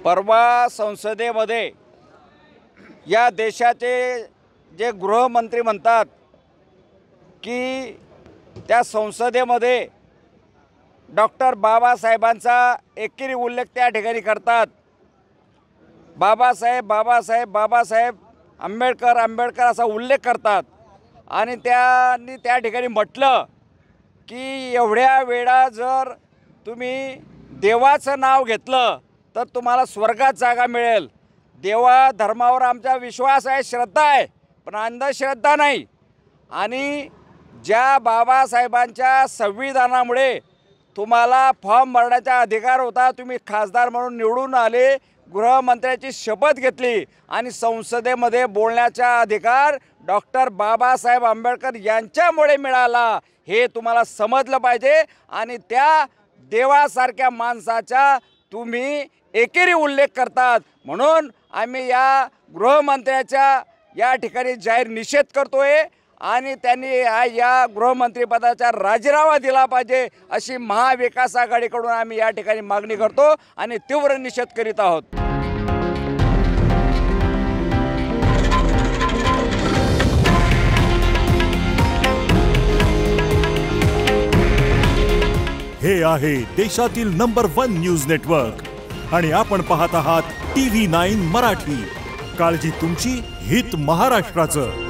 परवा संसदेमध्ये या देशाचे जे गृहमंत्री म्हणतात की त्या संसदेमध्ये डॉक्टर बाबासाहेबांचा एकेरी उल्लेख त्या ठिकाणी करतात। बाबासाहेब आंबेडकर असा उल्लेख करतात आणि त्यांनी त्या ठिकाणी म्हटलं की एवढ्या वेळा जर तुम्ही देवाचं नाव घेतलं तर तुम्हाला स्वर्गात जागा मिळेल। देवा धर्मावर आमचा विश्वास आहे, श्रद्धा आहे, पण अंधश्रद्धा नाही। आणि ज्या बाबासाहेबांच्या संविधानामुळे तुम्हाला फॉर्म भरण्याचा अधिकार होता, तुम्ही खासदार म्हणून निवडून आले, गृहमंत्र्याची शपथ घेतली आणि संसदेमध्ये बोलण्याचा अधिकार डॉक्टर बाबासाहेब आंबेडकर यांच्यामुळे मिळाला, हे तुम्हाला समजलं पाहिजे। आणि त्या देवासारख्या माणसाचा तुम्ही एकेरी उल्लेख करतात, म्हणून आम्ही या गृहमंत्र्याच्या या ठिकाणी जाहीर निषेध करतोय आणि त्यांनी या गृहमंत्रीपदाचा राजीनामा दिला पाहिजे अशी महाविकास आघाडीकडून आम्ही या ठिकाणी मागणी करतो आणि तीव्र निषेध करीत आहोत। हे आहे देशातील नंबर 1 न्यूज नेटवर्क आणि आपण पाहत आहात TV9 मराठी। काळजी तुमची, हित महाराष्ट्राचं।